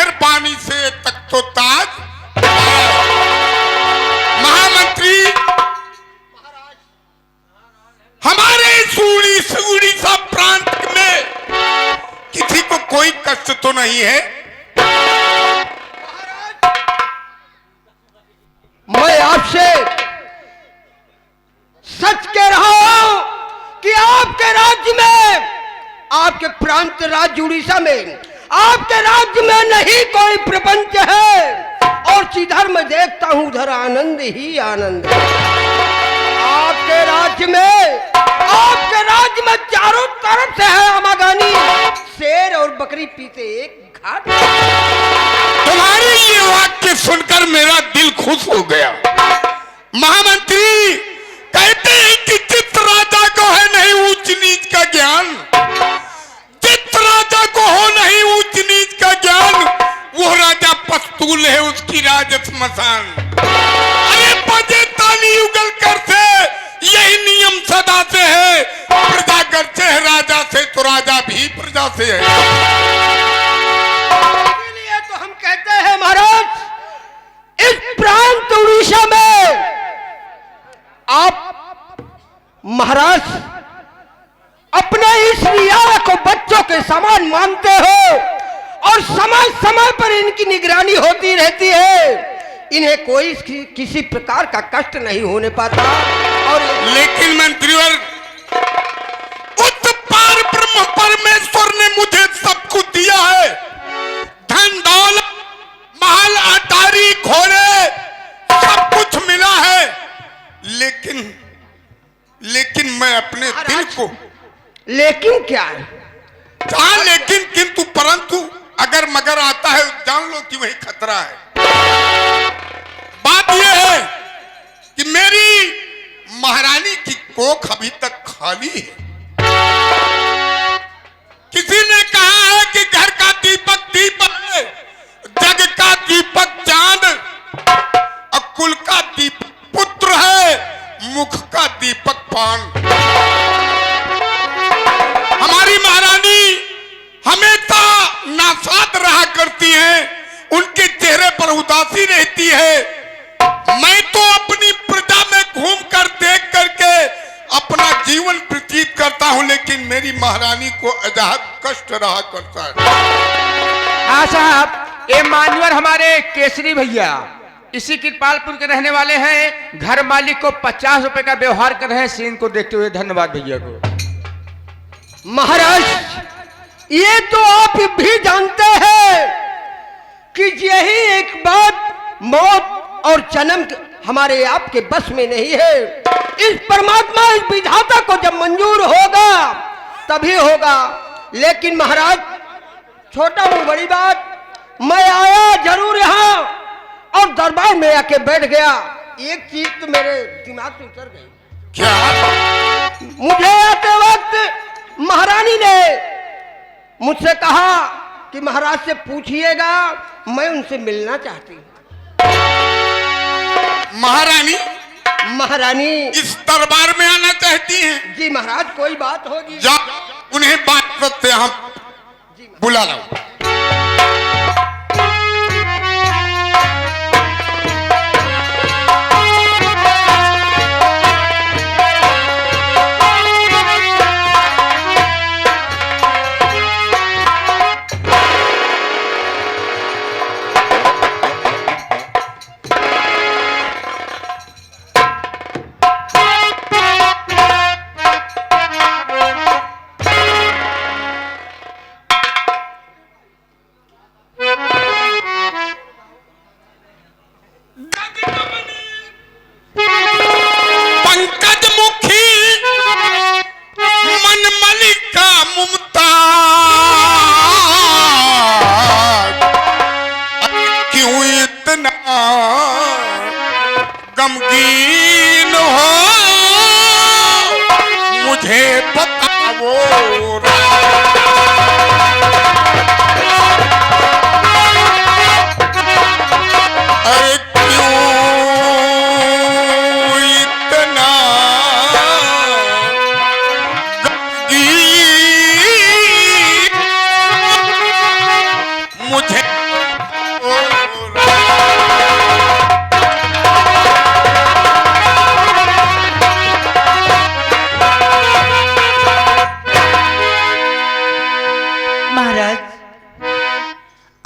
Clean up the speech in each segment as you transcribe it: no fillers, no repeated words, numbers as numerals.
मेहरबानी से तख्तो-ताज महामंत्री हमारे उड़ीसा प्रांत में किसी को कोई कष्ट तो नहीं है? मैं आपसे सच कह रहा हूं कि आपके राज्य में, आपके प्रांत राज्य उड़ीसा में, आपके राज्य में नहीं कोई प्रपंच है और जिधर मैं देखता हूं उधर आनंद ही आनंद है। आपके राज्य में चारों तरफ से है आमागानी, शेर और बकरी पीते एक घाट। तुम्हारे ये वाक्य सुनकर मेरा दिल खुश हो गया। महामंत्री कहते हैं कि जित राजा को है नहीं ऊंच नीच का ज्ञान, जित राजा को हो नहीं ऊंच नीच का ज्ञान, वो राजा पस्तूल है, उसकी राज स्मशान। अरे बजे ताली उगल कर से, यही नियम सदा से है, प्रजा करते है राजा से तो राजा भी प्रजा से है। इसलिए तो हम कहते हैं महाराज, इस प्रांत उड़ीसा में आप महाराज अपने इस रियाया को बच्चों के समान मानते हो और समय समय पर इनकी निगरानी होती रहती है। इन्हें कोई किसी प्रकार का कष्ट नहीं होने पाता। और लेकिन मंत्रीवर, उस पार ब्रह्म परमेश्वर ने मुझे सब कुछ दिया है, धन दौलत, महल अटारी, घोड़े, सब कुछ मिला है, लेकिन मैं अपने दिल को, लेकिन क्या है? हाँ लेकिन किंतु परंतु अगर मगर आता है जान लो कि वही खतरा है। बात यह है कि मेरी महारानी की कोख अभी तक खाली है। किसी ने कहा है कि घर का दीपक दीपक है, जग का दीपक चांद, और कुल का दीपक पुत्र है, मुख का दीपक पान। हमारी महारानी हमेशा नासाद रहा करती हैं, उनके चेहरे पर उदासी रहती है। मैं तो अपनी प्रजा में घूम कर देख करके अपना जीवन व्यतीत करता हूं, लेकिन मेरी महारानी को अजाहत कष्ट रहा करता है। हाँ साहब, ये मान्यवर हमारे केसरी भैया इसी कृपालपुर के रहने वाले हैं। घर मालिक को 50 रुपए का व्यवहार कर रहे हैं, सीन को देखते हुए। धन्यवाद भैया को। महाराज, ये तो आप भी जानते हैं कि यही एक बात, मौत और जन्म हमारे आपके बस में नहीं है। इस परमात्मा, इस विधाता को जब मंजूर होगा तभी होगा। लेकिन महाराज, छोटा मुंह बड़ी बात, मैं आया जरूर यहाँ और दरबार में आके बैठ गया। एक चीज तो मेरे दिमाग से उतर गई। क्या? मुझे आते वक्त महारानी ने मुझसे कहा कि महाराज से पूछिएगा, मैं उनसे मिलना चाहती हूँ। महारानी? महारानी इस दरबार में आना चाहती हैं? जी महाराज, कोई बात होगी? जा उन्हें बात से हम बुला लाओ।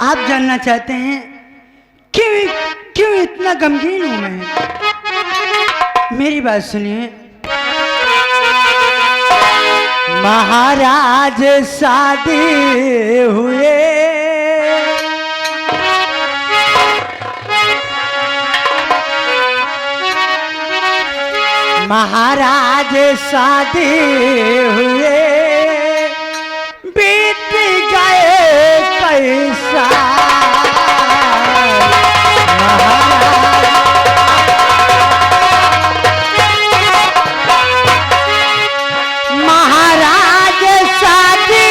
आप जानना चाहते हैं क्यों क्यों इतना गमगीन हूं मैं? मेरी बात सुनिए। महाराज शादी हुए, महाराज शादी हुए, बीत गए पैसा। महाराज शादी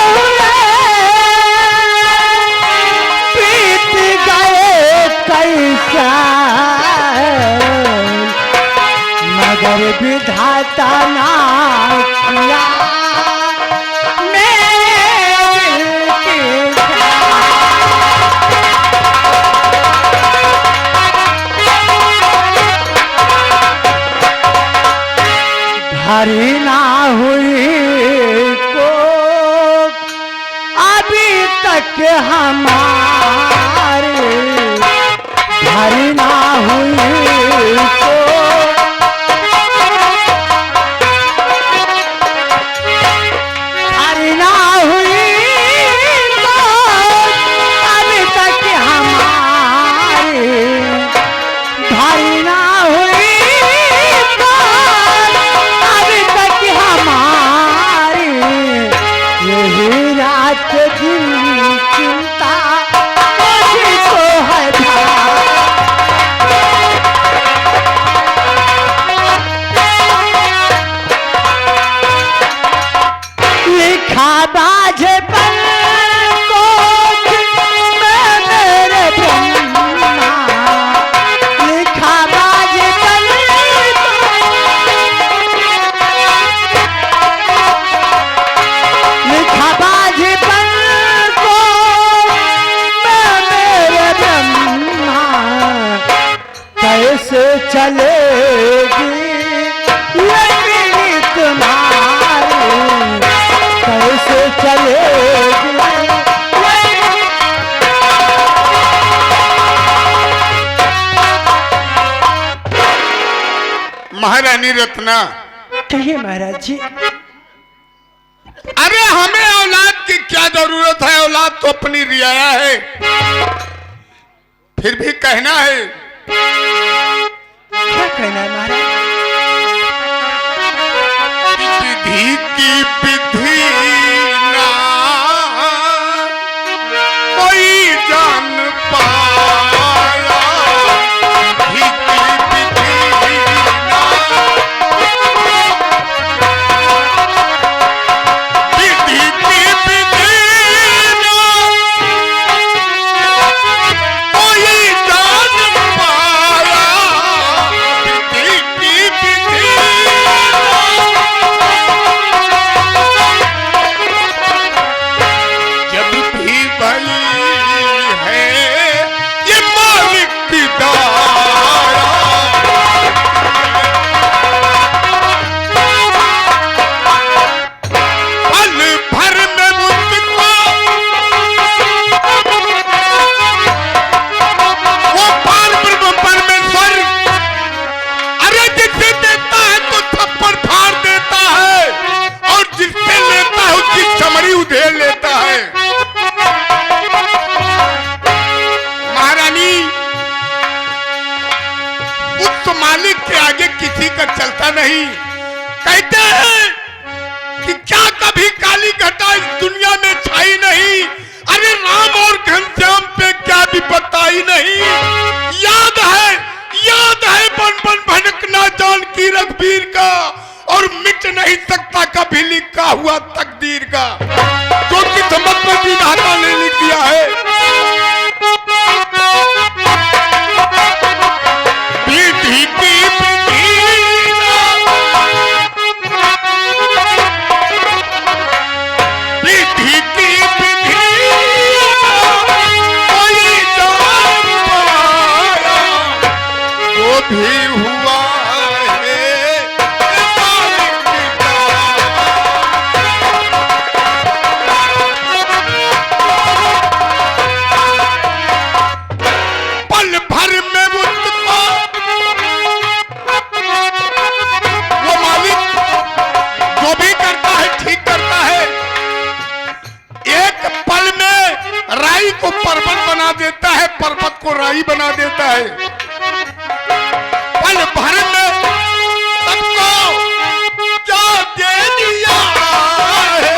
हुए, बीत गए पैसा, मगर विधाता ना किया मेरे दिल के भरी ना हुई को अभी तक हमारे, भरी ना हुई को चलेगी लेकिन तुम्हारी कैसे चलेगी। महारानी रत्ना, कहिए महाराज जी। अरे हमें औलाद की क्या जरूरत है, औलाद तो अपनी रियाया है, फिर भी कहना है। क्या कहना है महाराज? विधि की विधि ना कोई जान पाया, विधि की विधि ना, विधि की विधि ना कोई जान पाया, जब भी बली है ये मालिक की दाया, पल भर में मुझको वो पार ब्रह्म परमेश्वर, अरे जिसे देता है तो थप्पड़ फाड़ देता है, और जिससे लेता है उसकी चमड़ी उधेड़ लेता है। महारानी, उस मालिक के आगे किसी का चलता नहीं। कहते हैं कि क्या कभी काली घटा इस दुनिया में छाई नहीं, अरे राम और घनश्याम पे क्या भी बताई नहीं। याद है बन बन भनकना जानकी रघुवीर का, और मिट नहीं सकता कभी लिखा हुआ तकदीर का, जो किस्मत में विधाता ने लिख दिया है। विधि की विधि ना, विधि की विधि ना राई को पर्वत बना देता है, पर्वत को राई बना देता है। पल भर में सबको क्या दे दिया है,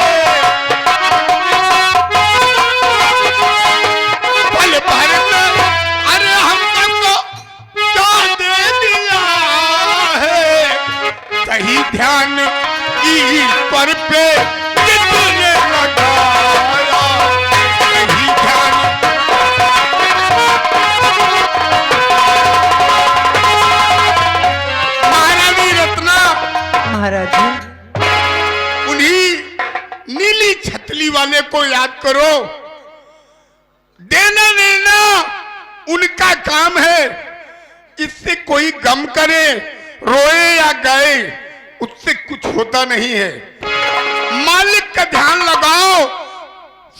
पल भर में अरे हम सबको क्या दे दिया है। सही ध्यान ईश्वर पे कितने लगाया, सही ध्यान महारानी रत्ना महाराज जी, उन्हीं नीली छतली वाले को याद करो। देना लेना उनका काम है, इससे कोई गम करे, रोए या गए, उससे कुछ होता नहीं है। मालिक का ध्यान लगाओ,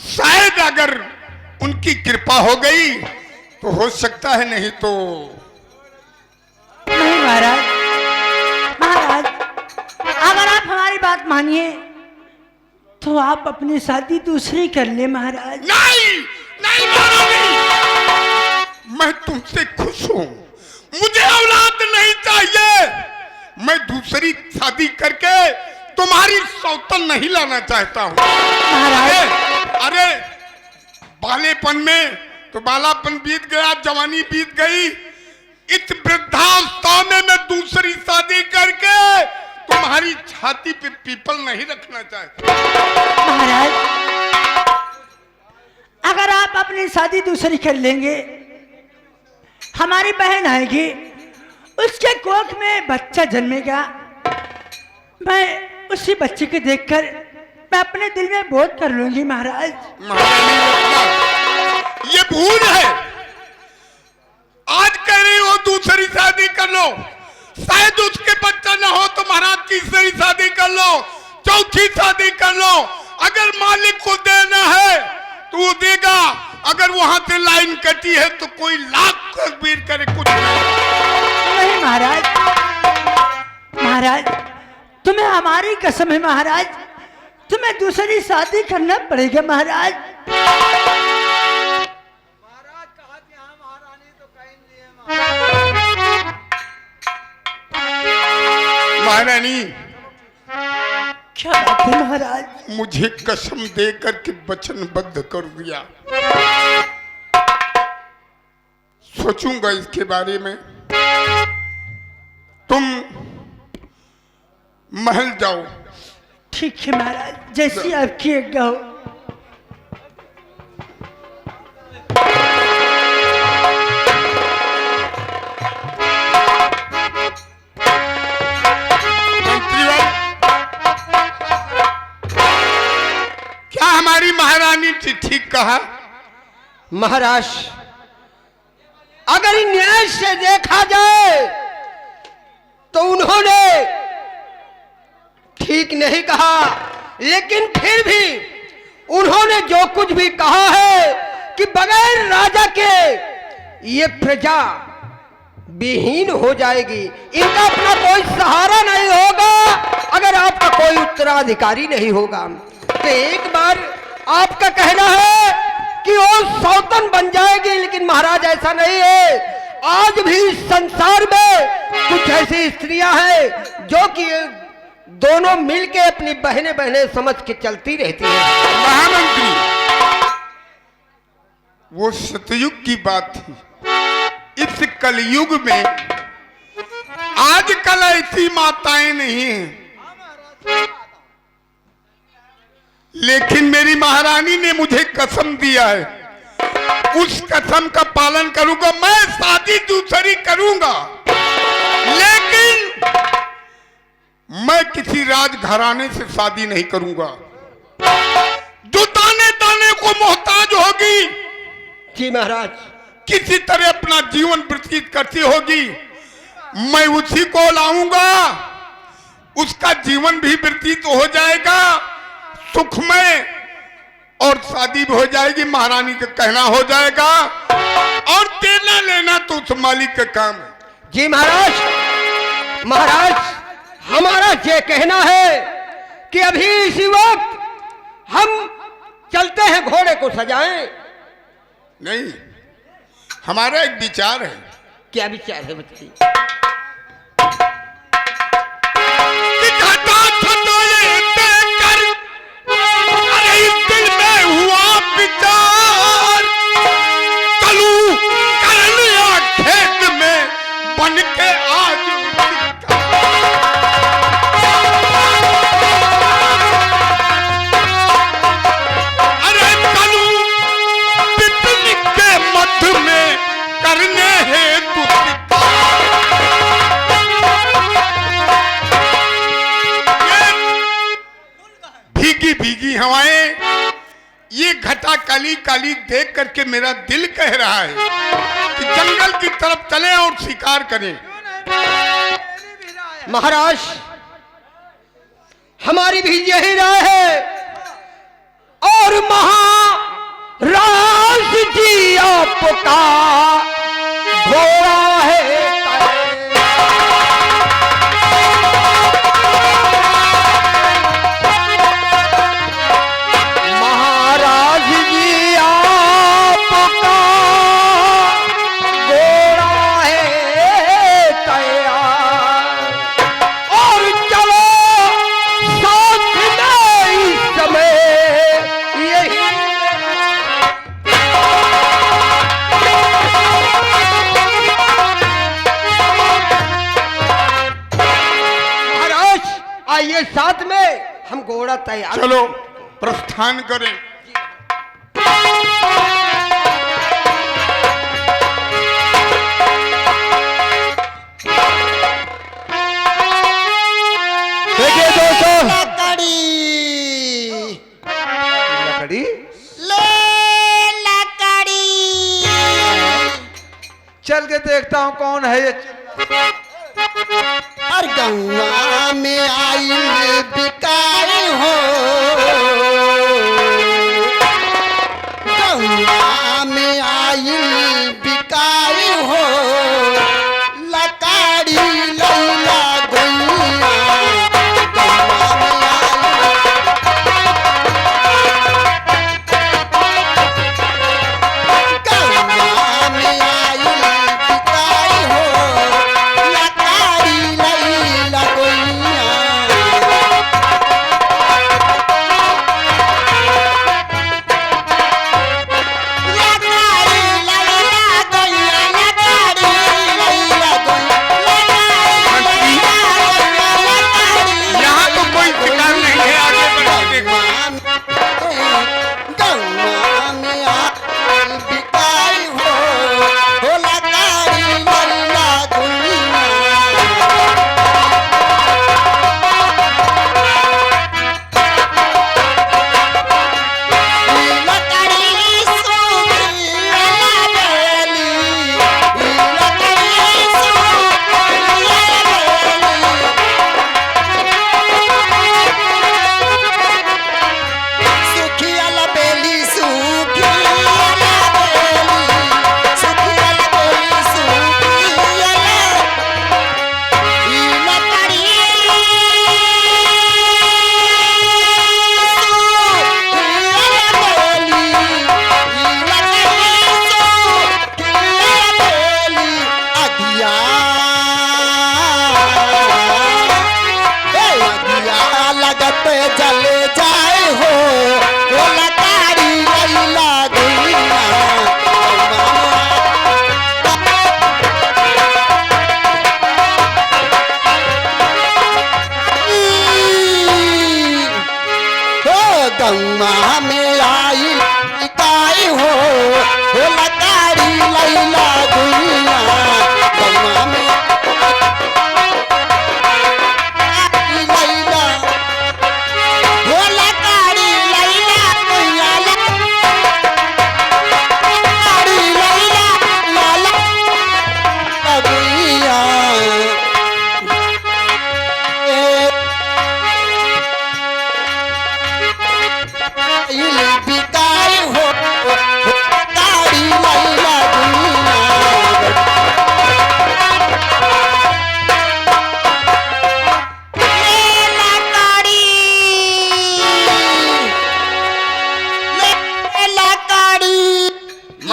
शायद अगर उनकी कृपा हो गई तो हो सकता है, नहीं तो नहीं महाराज। महाराज, अगर आप हमारी बात मानिए तो आप अपनी शादी दूसरी कर ले महाराज। नहीं नहीं महारानी, मैं तुमसे खुश हूं, मुझे औलाद नहीं चाहिए। मैं दूसरी शादी करके तुम्हारी सौतन नहीं लाना चाहता हूं। अरे बालेपन में तो बालापन बीत गया, जवानी बीत गई, इस वृद्धावस्था में मैं दूसरी शादी करके तुम्हारी छाती पे पीपल नहीं रखना चाहता। महाराज, अगर आप अपनी शादी दूसरी कर लेंगे, हमारी बहन आएगी, उसके कोख में बच्चा जन्मेगा, मैं उसी बच्चे को देखकर मैं अपने दिल में बोध कर लूंगी महाराज। महारानी रत्ना, ये भूल है। आज कह रही हो दूसरी शादी कर लो, शायद उसके बच्चा ना हो तो महाराज तीसरी शादी कर लो, चौथी शादी कर लो। अगर मालिक को देना है तो वो देगा, अगर वहां से लाइन कटी है तो कोई लाख तस्वीर करे, कुछ नहीं महाराज। महाराज, तुम्हें हमारी कसम है महाराज, तुम्हें दूसरी शादी करना पड़ेगा महाराज। महारानी, क्या बात है महाराज? मुझे कसम देकर के वचनबद्ध कर दिया। सोचूंगा इसके बारे में। तुम महल जाओ। ठीक है महाराज, जैसी आपकी आज्ञा हो। क्या हमारी महारानी ने ठीक कहा? महाराज, अगर न्याय से देखा जाए तो उन्होंने ठीक नहीं कहा, लेकिन फिर भी उन्होंने जो कुछ भी कहा है कि बगैर राजा के ये प्रजा विहीन हो जाएगी, इनका अपना कोई सहारा नहीं होगा, अगर आपका कोई उत्तराधिकारी नहीं होगा। तो एक बार आपका कहना है कि वो सौतन बन जाएगी, लेकिन महाराज ऐसा नहीं है। आज भी संसार में कुछ ऐसी स्त्रियां हैं जो कि दोनों मिलके अपनी बहने बहने समझ के चलती रहती हैं। महामंत्री, वो सतयुग की बात थी। इस कलयुग में आजकल ऐसी माताएं नहीं हैं, लेकिन मेरी महारानी ने मुझे कसम दिया है, उस कसम का पालन करूंगा। मैं शादी दूसरी करूंगा, लेकिन मैं किसी राजघराने से शादी नहीं करूंगा जो ताने ताने को मोहताज होगी। जी महाराज। किसी तरह अपना जीवन व्यतीत करती होगी, मैं उसी को लाऊंगा, उसका जीवन भी व्यतीत हो जाएगा सुखमय, और शादी भी हो जाएगी, महारानी का कहना हो जाएगा, और देना लेना तो उस मालिक का काम है। जी महाराज। महाराज, हमारा ये कहना है कि अभी इसी वक्त हम चलते हैं, घोड़े को सजाएं नहीं, हमारा एक विचार है क्या विचार है बताइए। कि घटा छटोले देकर, अरे इस दिल में हुआ विचार, कलू कर लिया खेत में बन के आज अरे कलू पिपली के मध्य में करने हेतु भीगी भीगी हवाएं, ये घटा काली काली देख करके मेरा दिल कह रहा है कि जंगल की तरफ चलें और शिकार करें। महाराज, हमारी भी यही राय है और महाराज जी आपका घोड़ा है। महाराज जी आपका घोड़ा है तैयार और चलो साथ में इस समय यही। महाराज आइए साथ में, हम घोड़ा तैयार। चलो प्रस्थान करें। देखिए दोस्तों, लकड़ी लकड़ी ले लकड़ी चल के देखता हूँ कौन है ये। और गंगा में आई बिकाई हो, गंगा में आई बिकाई हो, लकड़ी लैला गैया गंगा में आई। गंगा में आई बिकाई हो, लकड़ी लैला गैया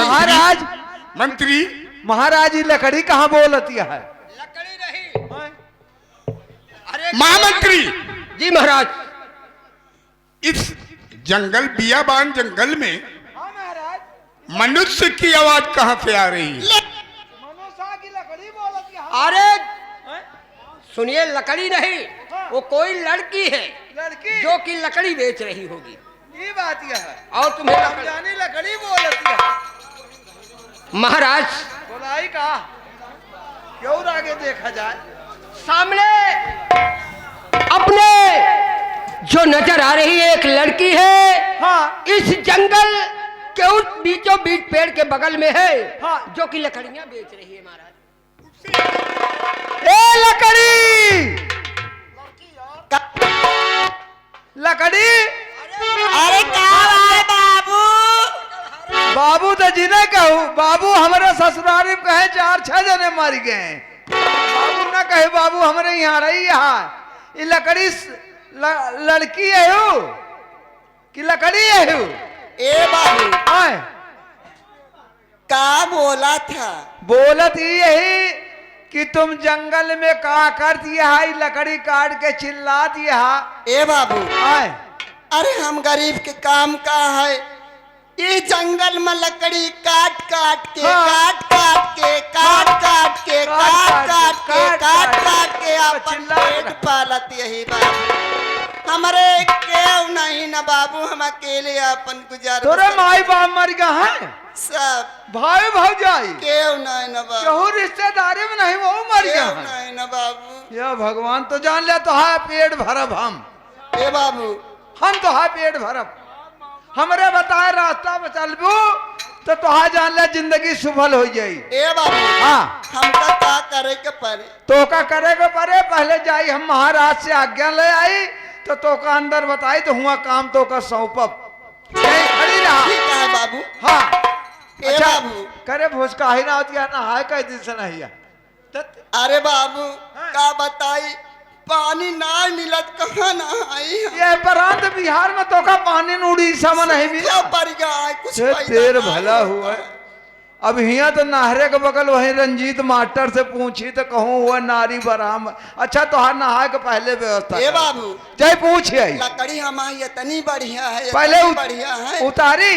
महाराज मंत्री महाराज ये लकड़ी कहाँ बोलती है? लकड़ी नहीं। अरे महामंत्री, जी महाराज। इस जंगल बियाबान जंगल में मनुष्य की आवाज कहाँ से आ रही है? अरे सुनिए, लकड़ी नहीं, वो कोई लड़की है लड़की जो कि लकड़ी बेच रही होगी। ये बात यह है। और तुम्हें लकड़ी जानी लकड़ी बोलती है। महाराज बोलाई का क्यों आगे देखा जाए? सामने अपने जो नजर आ रही है एक लड़की है। हाँ। इस जंगल के उस बीचों बीच पेड़ के बगल में है। हाँ। जो कि लकड़ियां बेच रही है महाराज। ए लकड़ी लकड़ी अरे क्या है बाबू? बाबू तो जिन्हें कहूँ बाबू हमारे ससुराल में कहे 4-6 जने मर गए। बाबू ना कहे बाबू हमारे यहाँ रही यहाँ। ये लकड़ी लड़की है हूँ कि लकड़ी है हूँ? ए बाबू आए का बोला था? बोलत यही कि तुम जंगल में का करती है? लकड़ी काट के चिल्लाती है। ए बाबू आए अरे हम गरीब के काम का है। ये जंगल में लकड़ी काट काट के हाँ। काट काट के काट काट के काट काट के काट काट के अपन चिल्ला पेट पालत यही बाबू। हमारे केव नहीं ना बाबू, हम अकेले अपन गुजार तोरे माई बाप मर गया है? सब भाई भौजाई केव नहीं ना बाबू, केहू रिश्तेदारी में नहीं वो मर गया केव है। नहीं ना बाबू। या भगवान तो जान ले तो है पेट भरब ए बाबू हम तो है पेट भरब। हमरे बताए रास्ता में चलबू तो तोहा जान ले जिंदगी सफल हो जाई। ए बाबू हाँ हमका का करे के पड़े? तो का करे के परे पहले जाई हम महाराज से आज्ञा ले आई तो का अंदर बताई तो हुआ काम तो का सौंपब। यहीं खड़ी रहा। ठीक है बाबू। हाँ ए अच्छा बाबू करे भोज का ही ना होती है ना हाय कई दिन से नहीं है। अरे बाबू का बताई, पानी ना मिलत कहाँ ना आई। ये प्रांत बिहार में तो का पानी उड़ीसा में नहीं मिला। क्या पड़ गया है? कुछ छे पैदा तेर ना भला हुआ। अब यहाँ तो नहरे के बगल वही रंजीत मास्टर से पूछी तो कहूँ हुआ नारी बराम। अच्छा तो हर नहाए के पहले व्यवस्था ए बाबू जय पूछे लकड़ी हमारी इतनी बढ़िया है, पहले इतनी बढ़िया है। उतारी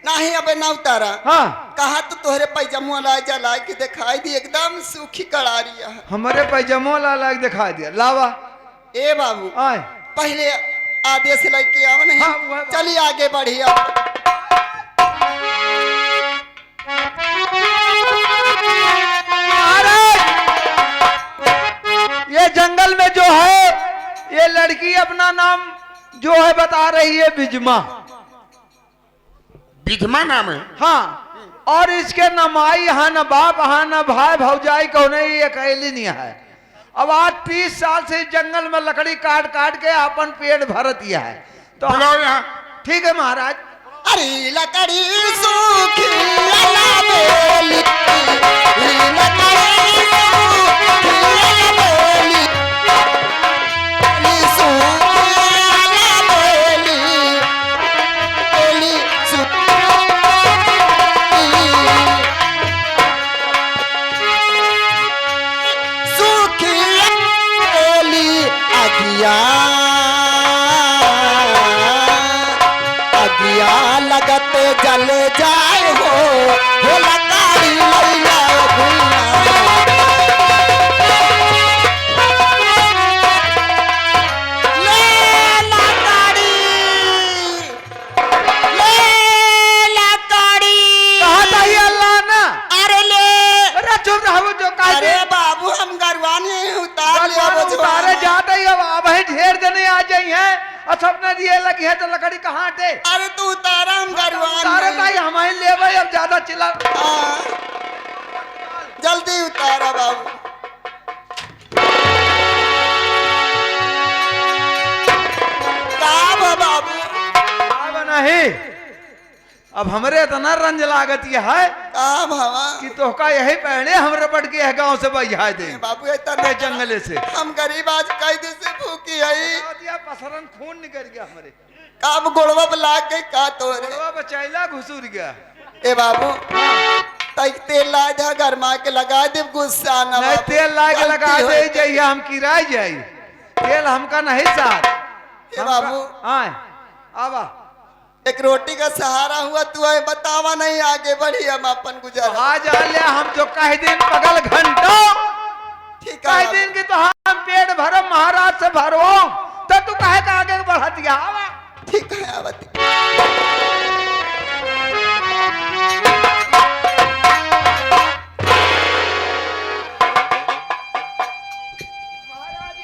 नहीं अबे ना उतारा। हाँ कहा तो तोहरे पैजमो ला जला के दिखाई दी, एकदम सूखी कड़ारिया है। हमारे पैजामो ला दिखा दिया लावा। ए बाबू आए पहले आदेश लेके आओ नहीं। हाँ, वो है बात। चलिए आगे बढ़िया। ये जंगल में जो है ये लड़की अपना नाम जो है बता रही है बिजमा। विधमा नाम है। हाँ और इसके न माई हाँ न बाप हाँ न भाई भौजाई को नहीं, ये अकेली नहीं है। अब आज 30 साल से जंगल में लकड़ी काट काट के अपन पेट भरत है। तो बुलाओ यहाँ। ठीक है महाराज। अरे लकड़ी सूखी अलबेली, लकड़ी सूखी अलबेली, सूखी अलबेली, सूखी अलबेली, अगिया लगत जल जाए हो लकड़ी लैया भुइया। ले लकड़ी, ले लकड़ी। कहा था ये अल्लाह ना? अरे ले। अरे चुप रहो जो अरे बाबू हम गरवानी उतार लिया वो उतारे जाते ही अब ही ढेर देने आ जाई है और सबने दिए लगी है तो लकड़ी कहाँ हटे? अरे तू उतारा हम गरवान उतारे ताई हमारे ले भाई अब ज्यादा चिल्ला। जल्दी उतारा बाबू। का बाबू अब नहीं अब हमरे इतना रंज लागत ये है का भावा कि तोहका यही पहने हमरे पट के है गांव से बहिया दे बाबू इतना जंगले से हम गरीब आज कई दिन से भूखी है। दिया पसरन खून निकल गया हमरे काब गोड़वा पे लाग गई का तोरे। गोड़वा बचैला घुसूर गया। ए बाबू तई तेल ला जा घर माँ के लगा दे गुस्सा ना नहीं बाबू। तेल ला के लगा गलती दे हो जाइए हम किराए जाई तेल हमका नहीं साथ ए बाबू आए आवा एक रोटी का सहारा हुआ तू है बतावा नहीं आगे बढ़ी हम अपन गुजारा आ जा ले हम जो कह दिन पगल घंटो ठीक कह है दिन कि तो हम पेट भरो महाराज से भरो तो तू कहे का आगे बढ़ा दिया आवा ठीक है आवती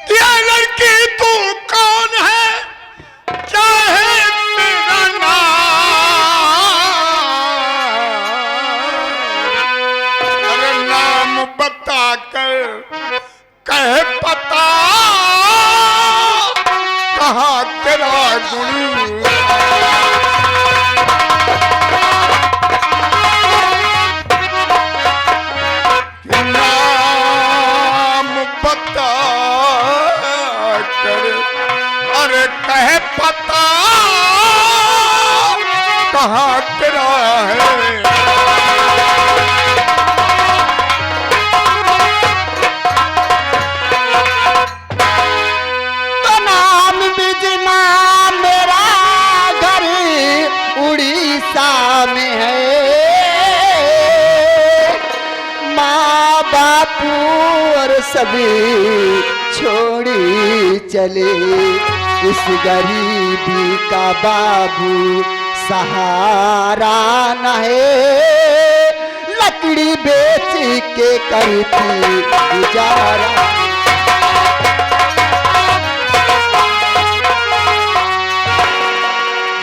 क्या लड़की तू कौन है चाहे तेरा नाम अरे नाम बता कर कह पता कहाँ तेरा गुरु नाम बता कर अरे कह पता कहाँ तेरा है तो नाम बिजना मेरा घर उड़ीसा में है माँ बापू और सभी छोड़ी चले इस गरीबी का बाबू सहारा न है लकड़ी बेच के करती गुजारा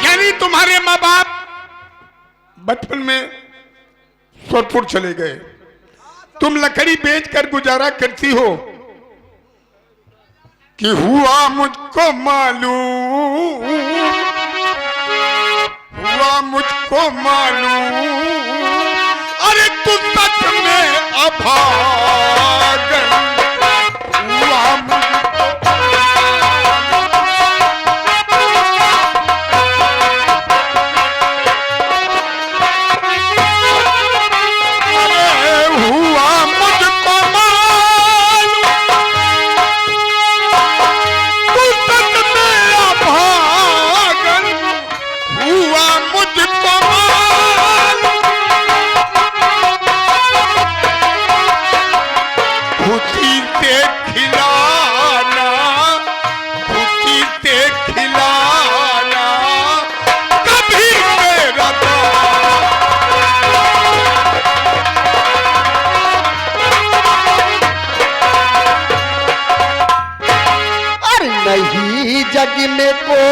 यानी तुम्हारे माँ बाप बचपन में सोदपुर चले गए तुम लकड़ी बेचकर गुजारा करती हो कि हुआ मुझको मालूम हुआ मुझको मालूम अरे तू सच में अभागन हुआ मुझको हुआ मुझको मालूम तू सच में अभागन हुआ मुझको मालूम खुशी से खिलाना खुशी से खिलाना कभी मेरा और नहीं जग में कोई